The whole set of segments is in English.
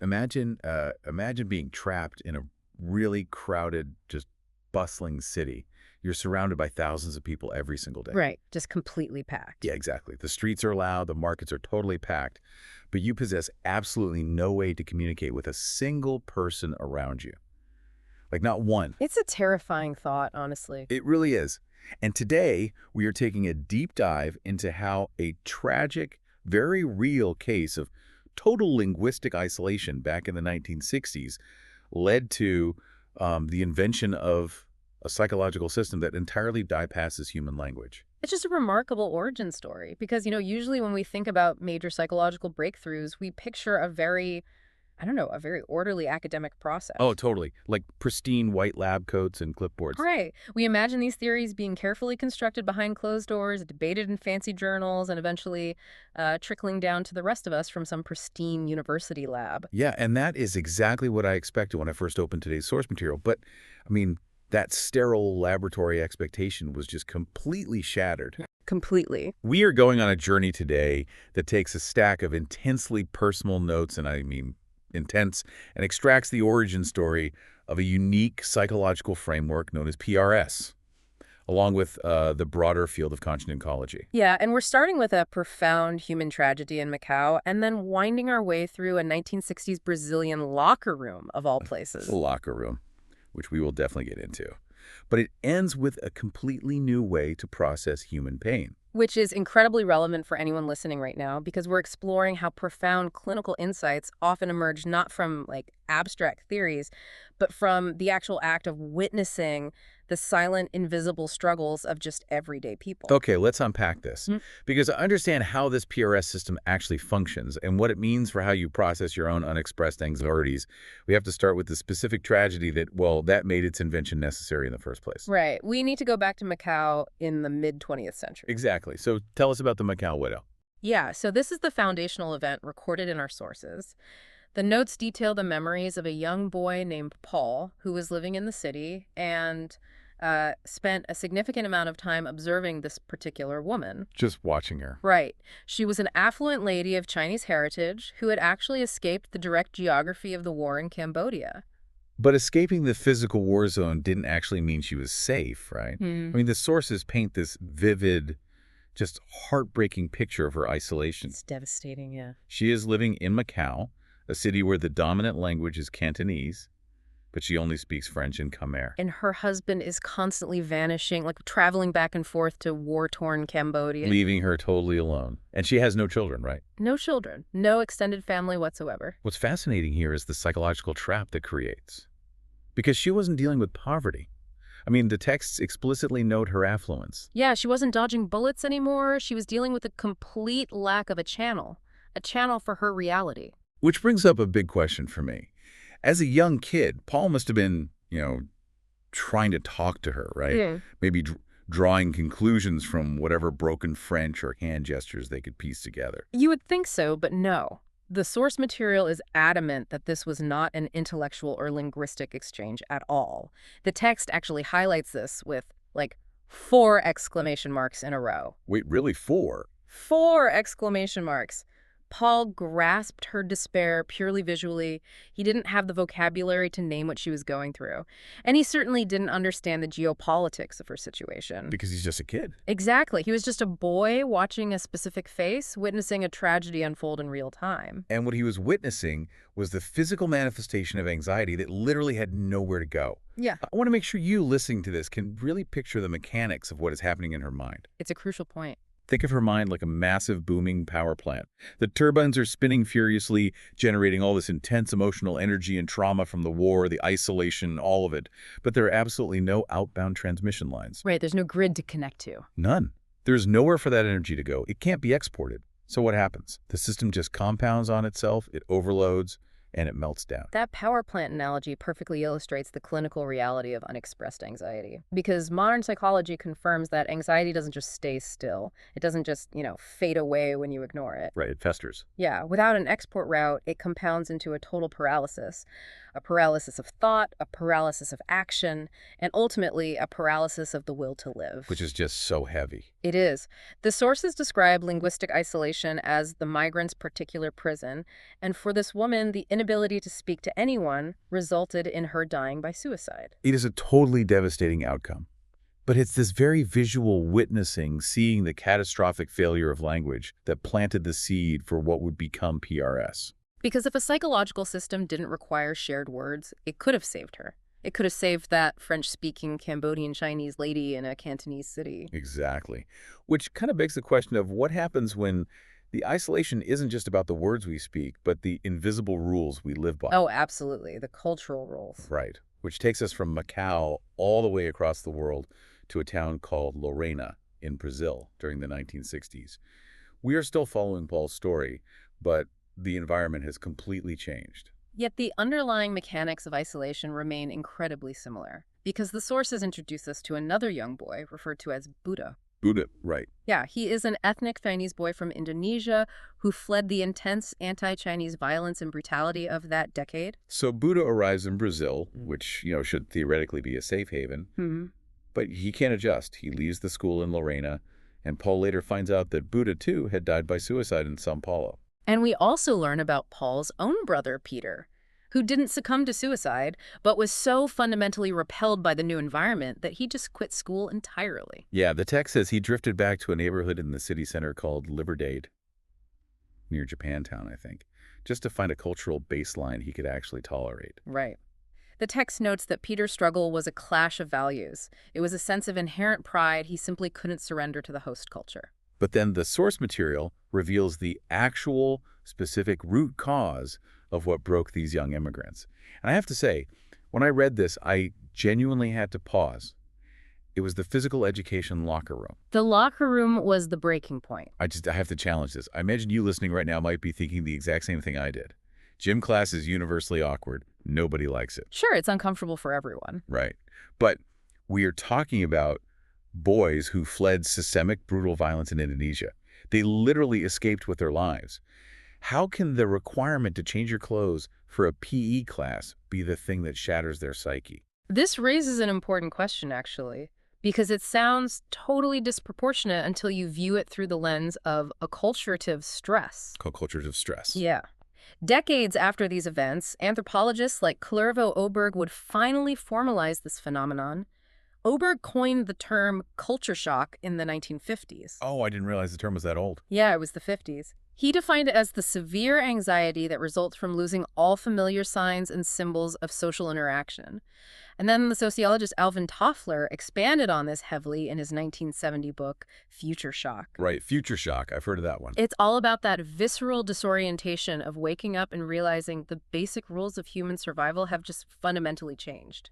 Imagine being trapped in a really crowded, just bustling city. You're surrounded by thousands of people every single day. Right, just completely packed. Yeah, exactly. The streets are loud, the markets are totally packed, but you possess absolutely no way to communicate with a single person around you. Like, not one. It's a terrifying thought, honestly. It really is. And today, we are taking a deep dive into how a tragic, very real case of total linguistic isolation back in the 1960s led to the invention of a psychological system that entirely bypasses human language. It's just a remarkable origin story because, usually when we think about major psychological breakthroughs, we picture a very, I don't know, a very orderly academic process. Oh, totally. Like pristine white lab coats and clipboards. Right. We imagine these theories being carefully constructed behind closed doors, debated in fancy journals, and eventually trickling down to the rest of us from some pristine university lab. Yeah, and that is exactly what I expected when I first opened today's source material. But, I mean, that sterile laboratory expectation was just completely shattered. Completely. We are going on a journey today that takes a stack of intensely personal notes, and I mean intense, and extracts the origin story of a unique psychological framework known as PRS, along with the broader field of conscient ecology. Yeah, and we're starting with a profound human tragedy in Macau and then winding our way through a 1960s Brazilian locker room, of all places. The locker room, which we will definitely get into. But it ends with a completely new way to process human pain. Which is incredibly relevant for anyone listening right now because we're exploring how profound clinical insights often emerge not from abstract theories, but from the actual act of witnessing the silent, invisible struggles of just everyday people. Okay, let's unpack this. Because to understand how this PRS system actually functions and what it means for how you process your own unexpressed anxieties, we have to start with the specific tragedy that made its invention necessary in the first place. Right. We need to go back to Macau in the mid-20th century. Exactly. So tell us about the Macau widow. Yeah, so this is the foundational event recorded in our sources. The notes detail the memories of a young boy named Paul who was living in the city and spent a significant amount of time observing this particular woman. Just watching her. Right. She was an affluent lady of Chinese heritage who had actually escaped the direct geography of the war in Cambodia. But escaping the physical war zone didn't actually mean she was safe, right? I mean, the sources paint this vivid, just heartbreaking picture of her isolation. It's devastating, yeah. She is living in Macau, a city where the dominant language is Cantonese, but she only speaks French and Khmer. And her husband is constantly vanishing, traveling back and forth to war-torn Cambodia. Leaving her totally alone. And she has no children, right? No children. No extended family whatsoever. What's fascinating here is the psychological trap that creates. Because she wasn't dealing with poverty. I mean, the texts explicitly note her affluence. Yeah, she wasn't dodging bullets anymore. She was dealing with a complete lack of a channel for her reality. Which brings up a big question for me. As a young kid, Paul must have been, trying to talk to her, right? Yeah. Maybe drawing conclusions from whatever broken French or hand gestures they could piece together. You would think so, but no. The source material is adamant that this was not an intellectual or linguistic exchange at all. The text actually highlights this with, 4 exclamation marks in a row. Wait, really 4? 4 exclamation marks. Paul grasped her despair purely visually. He didn't have the vocabulary to name what she was going through. And he certainly didn't understand the geopolitics of her situation. Because he's just a kid. Exactly. He was just a boy watching a specific face, witnessing a tragedy unfold in real time. And what he was witnessing was the physical manifestation of anxiety that literally had nowhere to go. Yeah. I want to make sure you listening to this can really picture the mechanics of what is happening in her mind. It's a crucial point. Think of her mind like a massive booming power plant. The turbines are spinning furiously, generating all this intense emotional energy and trauma from the war, the isolation, all of it. But there are absolutely no outbound transmission lines. Right, there's no grid to connect to. None. There's nowhere for that energy to go. It can't be exported. So what happens? The system just compounds on itself, it overloads, and it melts down. That power plant analogy perfectly illustrates the clinical reality of unexpressed anxiety. Because modern psychology confirms that anxiety doesn't just stay still. It doesn't just, fade away when you ignore it. Right, it festers. Yeah, without an export route, it compounds into a total paralysis. A paralysis of thought, a paralysis of action, and ultimately a paralysis of the will to live. Which is just so heavy. It is. The sources describe linguistic isolation as the migrant's particular prison, and for this woman, the inability inability to speak to anyone resulted in her dying by suicide. It is a totally devastating outcome. But it's this very visual witnessing, seeing the catastrophic failure of language that planted the seed for what would become PRS. Because if a psychological system didn't require shared words, it could have saved her. It could have saved that French-speaking Cambodian Chinese lady in a Cantonese city. Exactly. Which kind of begs the question of what happens when the isolation isn't just about the words we speak, but the invisible rules we live by. Oh, absolutely. The cultural roles. Right. Which takes us from Macau all the way across the world to a town called Lorena in Brazil during the 1960s. We are still following Paul's story, but the environment has completely changed. Yet the underlying mechanics of isolation remain incredibly similar, because the sources introduce us to another young boy referred to as Buddha. Buddha, right. Yeah, he is an ethnic Chinese boy from Indonesia who fled the intense anti-Chinese violence and brutality of that decade. So Buddha arrives in Brazil, which, should theoretically be a safe haven, Hmm. but he can't adjust. He leaves the school in Lorena, and Paul later finds out that Buddha, too, had died by suicide in São Paulo. And we also learn about Paul's own brother, Peter, who didn't succumb to suicide, but was so fundamentally repelled by the new environment that he just quit school entirely. Yeah, the text says he drifted back to a neighborhood in the city center called Liberdade, near Japantown, I think, just to find a cultural baseline he could actually tolerate. Right. The text notes that Peter's struggle was a clash of values. It was a sense of inherent pride he simply couldn't surrender to the host culture. But then the source material reveals the actual specific root cause of what broke these young immigrants. And I have to say, when I read this, I genuinely had to pause. It was the physical education locker room. The locker room was the breaking point. I have to challenge this. I imagine you listening right now might be thinking the exact same thing I did. Gym class is universally awkward. Nobody likes it. Sure, it's uncomfortable for everyone. Right. But we are talking about boys who fled systemic brutal violence in Indonesia. They literally escaped with their lives. How can the requirement to change your clothes for a PE class be the thing that shatters their psyche? This raises an important question, actually, because it sounds totally disproportionate until you view it through the lens of acculturative stress. Cultures stress. Yeah. Decades after these events, anthropologists like Clervo Oberg would finally formalize this phenomenon. Oberg coined the term culture shock in the 1950s. Oh, I didn't realize the term was that old. Yeah, it was the 50s. He defined it as the severe anxiety that results from losing all familiar signs and symbols of social interaction. And then the sociologist Alvin Toffler expanded on this heavily in his 1970 book, Future Shock. Right, future shock. I've heard of that one. It's all about that visceral disorientation of waking up and realizing the basic rules of human survival have just fundamentally changed.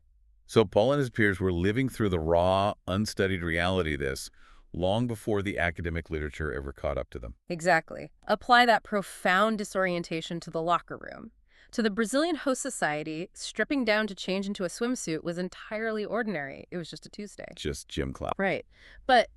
So Paul and his peers were living through the raw, unstudied reality of this long before the academic literature ever caught up to them. Exactly. Apply that profound disorientation to the locker room. To the Brazilian host society, stripping down to change into a swimsuit was entirely ordinary. It was just a Tuesday. Just gym class. Right. But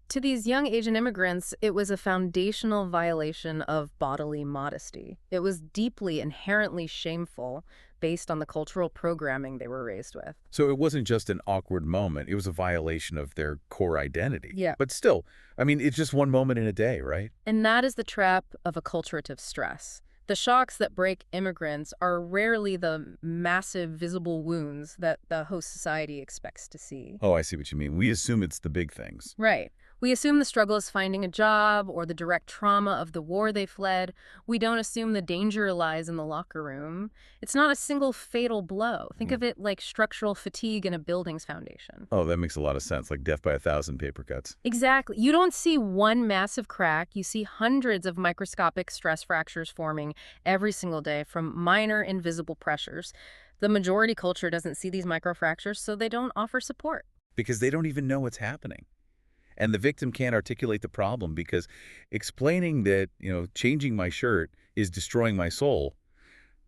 to these young Asian immigrants, it was a foundational violation of bodily modesty. It was deeply, inherently shameful based on the cultural programming they were raised with. So it wasn't just an awkward moment. It was a violation of their core identity. Yeah. But still, I mean, it's just one moment in a day, right? And that is the trap of acculturative stress. The shocks that break immigrants are rarely the massive visible wounds that the host society expects to see. Oh, I see what you mean. We assume it's the big things. Right. We assume the struggle is finding a job or the direct trauma of the war they fled. We don't assume the danger lies in the locker room. It's not a single fatal blow. Think of it like structural fatigue in a building's foundation. Oh, that makes a lot of sense, like death by 1,000 paper cuts. Exactly. You don't see one massive crack. You see hundreds of microscopic stress fractures forming every single day from minor invisible pressures. The majority culture doesn't see these microfractures, so they don't offer support. Because they don't even know what's happening. And the victim can't articulate the problem because explaining that, changing my shirt is destroying my soul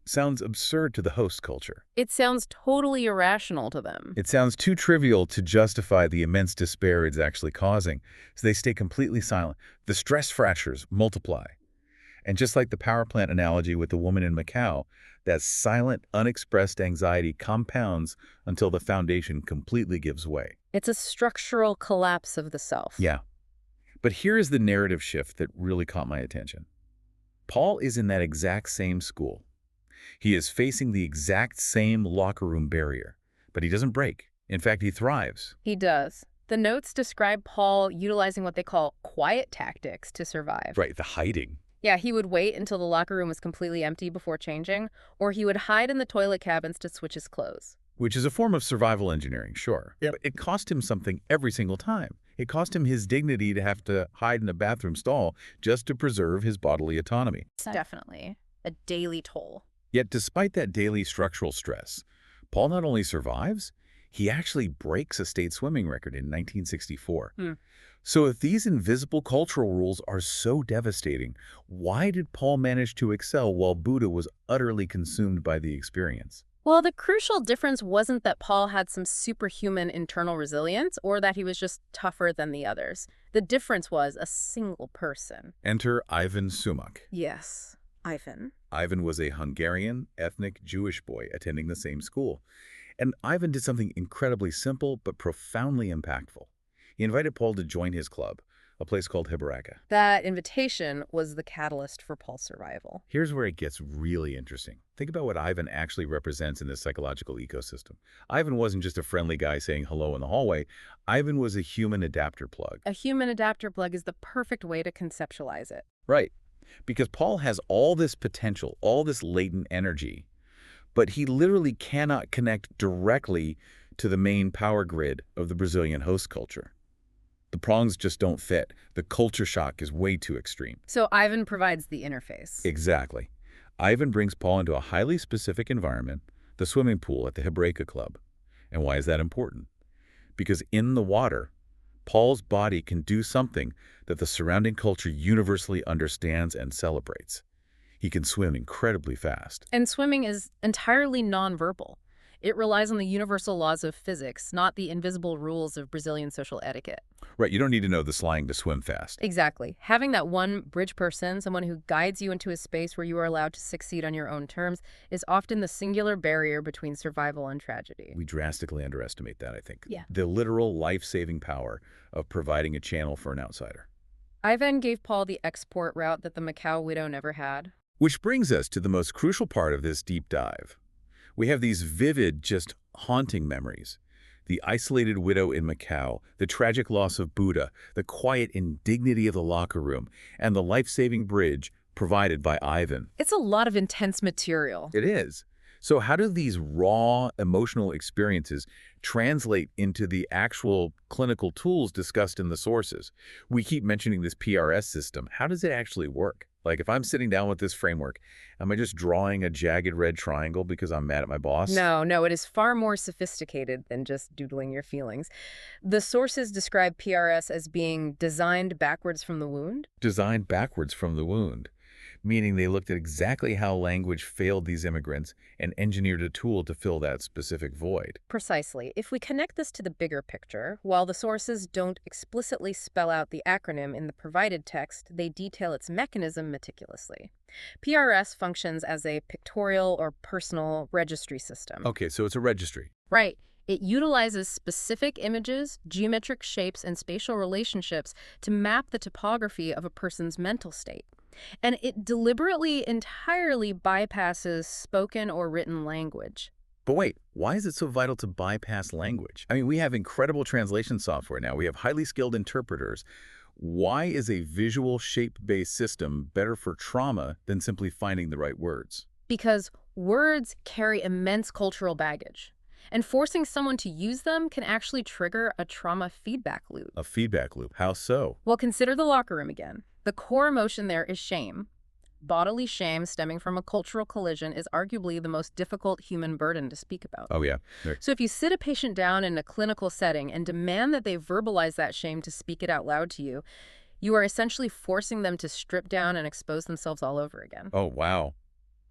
sounds absurd to the host culture. It sounds totally irrational to them. It sounds too trivial to justify the immense despair it's actually causing, so they stay completely silent. The stress fractures multiply. And just like the power plant analogy with the woman in Macau, that silent, unexpressed anxiety compounds until the foundation completely gives way. It's a structural collapse of the self. Yeah. But here is the narrative shift that really caught my attention. Paul is in that exact same school. He is facing the exact same locker room barrier, but he doesn't break. In fact, he thrives. He does. The notes describe Paul utilizing what they call quiet tactics to survive. Right, the hiding. Yeah, he would wait until the locker room was completely empty before changing, or he would hide in the toilet cabins to switch his clothes. Which is a form of survival engineering, sure. Yeah. But it cost him something every single time. It cost him his dignity to have to hide in a bathroom stall just to preserve his bodily autonomy. It's definitely a daily toll. Yet despite that daily structural stress, Paul not only survives, he actually breaks a state swimming record in 1964. So if these invisible cultural rules are so devastating, why did Paul manage to excel while Buddha was utterly consumed by the experience? Well, the crucial difference wasn't that Paul had some superhuman internal resilience or that he was just tougher than the others. The difference was a single person. Enter Ivan Sumak. Yes, Ivan. Ivan was a Hungarian, ethnic Jewish boy attending the same school. And Ivan did something incredibly simple but profoundly impactful. He invited Paul to join his club, a place called Hibaraka. That invitation was the catalyst for Paul's survival. Here's where it gets really interesting. Think about what Ivan actually represents in this psychological ecosystem. Ivan wasn't just a friendly guy saying hello in the hallway. Ivan was a human adapter plug. A human adapter plug is the perfect way to conceptualize it. Right. Because Paul has all this potential, all this latent energy, but he literally cannot connect directly to the main power grid of the Brazilian host culture. The prongs just don't fit. The culture shock is way too extreme. So Ivan provides the interface. Exactly. Ivan brings Paul into a highly specific environment, the swimming pool at the Hebraica Club. And why is that important? Because in the water, Paul's body can do something that the surrounding culture universally understands and celebrates. He can swim incredibly fast. And swimming is entirely nonverbal. It relies on the universal laws of physics, not the invisible rules of Brazilian social etiquette. Right, you don't need to know the slang to swim fast. Exactly. Having that one bridge person, someone who guides you into a space where you are allowed to succeed on your own terms, is often the singular barrier between survival and tragedy. We drastically underestimate that, I think. Yeah. The literal life-saving power of providing a channel for an outsider. Ivan gave Paul the export route that the Macau widow never had. Which brings us to the most crucial part of this deep dive. We have these vivid, just haunting memories. The isolated widow in Macau, the tragic loss of Buddha, the quiet indignity of the locker room, and the life-saving bridge provided by Ivan. It's a lot of intense material. It is. So how do these raw emotional experiences translate into the actual clinical tools discussed in the sources? We keep mentioning this PRS system. How does it actually work? Like, if I'm sitting down with this framework, am I just drawing a jagged red triangle because I'm mad at my boss? No, it is far more sophisticated than just doodling your feelings. The sources describe PRS as being designed backwards from the wound. Designed backwards from the wound, meaning they looked at exactly how language failed these immigrants and engineered a tool to fill that specific void. Precisely. If we connect this to the bigger picture, while the sources don't explicitly spell out the acronym in the provided text, they detail its mechanism meticulously. PRS functions as a pictorial or personal registry system. Okay, so it's a registry. Right. It utilizes specific images, geometric shapes, and spatial relationships to map the topography of a person's mental state. And it deliberately entirely bypasses spoken or written language. But wait, why is it so vital to bypass language? I mean, we have incredible translation software now. We have highly skilled interpreters. Why is a visual shape-based system better for trauma than simply finding the right words? Because words carry immense cultural baggage. And forcing someone to use them can actually trigger a trauma feedback loop. A feedback loop. How so? Well, consider the locker room again. The core emotion there is shame. Bodily shame stemming from a cultural collision is arguably the most difficult human burden to speak about. Oh, yeah. So if you sit a patient down in a clinical setting and demand that they verbalize that shame to speak it out loud to you, you are essentially forcing them to strip down and expose themselves all over again. Oh, wow.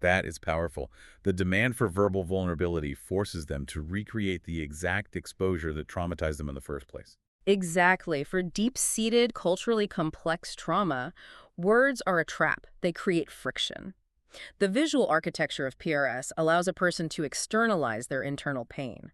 That is powerful. The demand for verbal vulnerability forces them to recreate the exact exposure that traumatized them in the first place. Exactly. For deep-seated, culturally complex trauma, words are a trap. They create friction. The visual architecture of PRS allows a person to externalize their internal pain,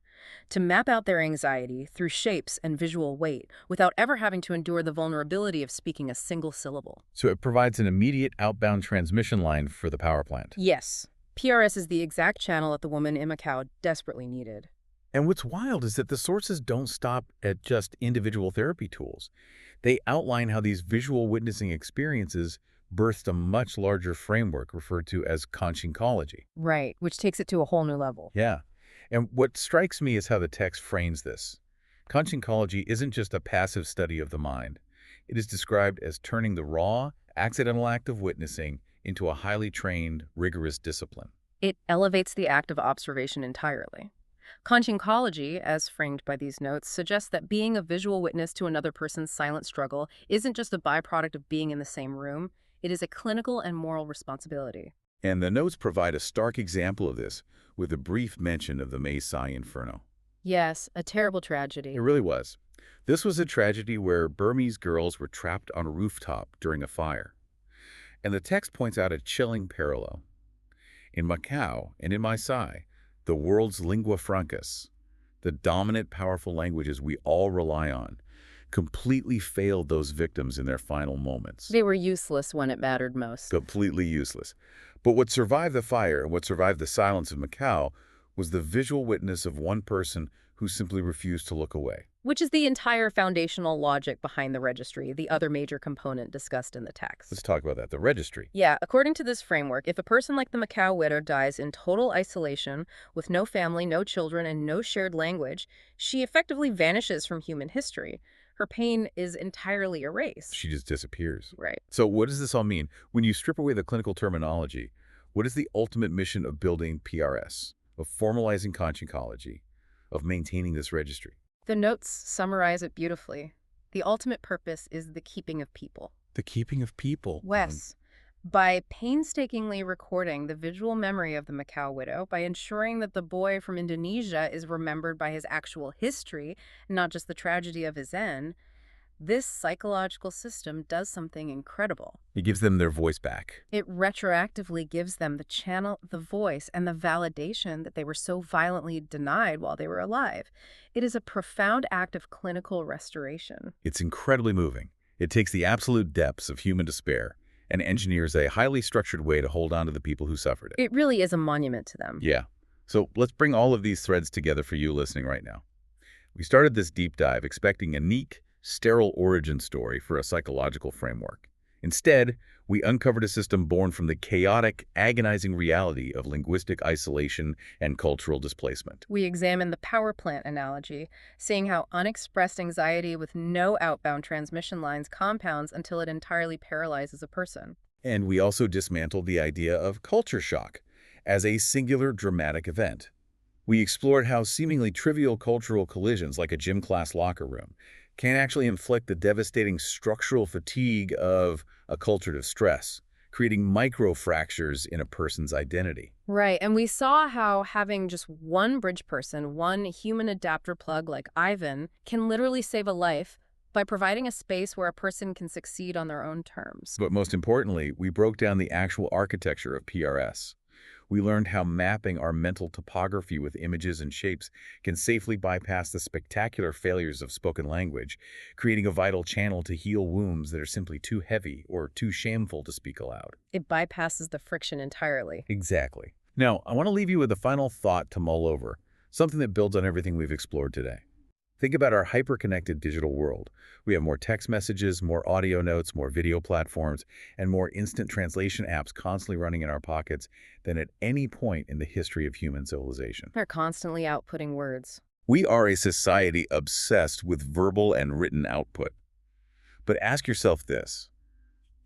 to map out their anxiety through shapes and visual weight without ever having to endure the vulnerability of speaking a single syllable. So it provides an immediate outbound transmission line for the power plant. Yes. PRS is the exact channel that the woman in Macau desperately needed. And what's wild is that the sources don't stop at just individual therapy tools. They outline how these visual witnessing experiences birthed a much larger framework referred to as consciencology. Right, which takes it to a whole new level. Yeah. And what strikes me is how the text frames this. Consciencology isn't just a passive study of the mind. It is described as turning the raw, accidental act of witnessing into a highly trained, rigorous discipline. It elevates the act of observation entirely. Consciencology, as framed by these notes, suggests that being a visual witness to another person's silent struggle isn't just a byproduct of being in the same room, it is a clinical and moral responsibility. And the notes provide a stark example of this with a brief mention of the May Sai Inferno. Yes, a terrible It tragedy. really was. This was a tragedy where Burmese girls were trapped on a rooftop during a fire. And the text points out a chilling parallel. In Macau and in Maasai, the world's lingua francas, the dominant, powerful languages we all rely on, completely failed those victims in their final moments. They were useless when it mattered most. Completely useless. But what survived the fire and what survived the silence of Macau was the visual witness of one person who simply refused to look away. Which is the entire foundational logic behind the registry, the other major component discussed in the text. Let's talk about that, the registry. Yeah, according to this framework, if a person like the Macau widow dies in total isolation, with no family, no children, and no shared language, she effectively vanishes from human history. Her pain is entirely erased. She just disappears. Right. So what does this all mean? When you strip away the clinical terminology, what is the ultimate mission of building PRS, of formalizing consciencology, of maintaining this registry? The notes summarize it beautifully. The ultimate purpose is the keeping of people. The keeping of people. Wes, by painstakingly recording the visual memory of the Macau widow, by ensuring that the boy from Indonesia is remembered by his actual history, not just the tragedy of his end, this psychological system does something incredible. It gives them their voice back. It retroactively gives them the channel, the voice, and the validation that they were so violently denied while they were alive. It is a profound act of clinical restoration. It's incredibly moving. It takes the absolute depths of human despair and engineers a highly structured way to hold on to the people who suffered it. It really is a monument to them. Yeah. So let's bring all of these threads together for you listening right now. We started this deep dive expecting a neat, sterile origin story for a psychological framework. Instead, we uncovered a system born from the chaotic, agonizing reality of linguistic isolation and cultural displacement. We examined the power plant analogy, seeing how unexpressed anxiety with no outbound transmission lines compounds until it entirely paralyzes a person. And we also dismantled the idea of culture shock as a singular dramatic event. We explored how seemingly trivial cultural collisions like a gym class locker room can actually inflict the devastating structural fatigue of acculturative stress, creating micro-fractures in a person's identity. Right, and we saw how having just one bridge person, one human adapter plug like Ivan, can literally save a life by providing a space where a person can succeed on their own terms. But most importantly, we broke down the actual architecture of PRS. We learned how mapping our mental topography with images and shapes can safely bypass the spectacular failures of spoken language, creating a vital channel to heal wounds that are simply too heavy or too shameful to speak aloud. It bypasses the friction entirely. Exactly. Now, I want to leave you with a final thought to mull over, something that builds on everything we've explored today. Think about our hyper-connected digital world. We have more text messages, more audio notes, more video platforms, and more instant translation apps constantly running in our pockets than at any point in the history of human civilization. They're constantly outputting words. We are a society obsessed with verbal and written output. But ask yourself this: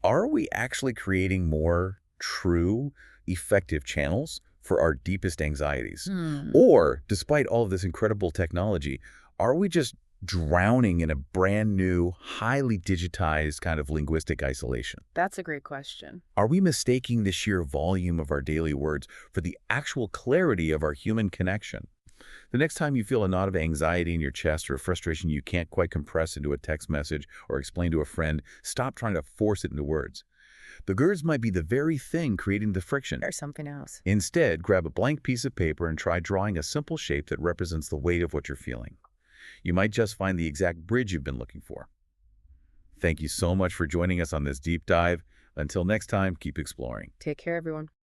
are we actually creating more true, effective channels for our deepest anxieties? Or, despite all of this incredible technology, are we just drowning in a brand new, highly digitized kind of linguistic isolation? That's a great question. Are we mistaking the sheer volume of our daily words for the actual clarity of our human connection? The next time you feel a knot of anxiety in your chest or a frustration you can't quite compress into a text message or explain to a friend, stop trying to force it into words. The words might be the very thing creating the friction. Or something else. Instead, grab a blank piece of paper and try drawing a simple shape that represents the weight of what you're feeling. You might just find the exact bridge you've been looking for. Thank you so much for joining us on this deep dive. Until next time, keep exploring. Take care, everyone.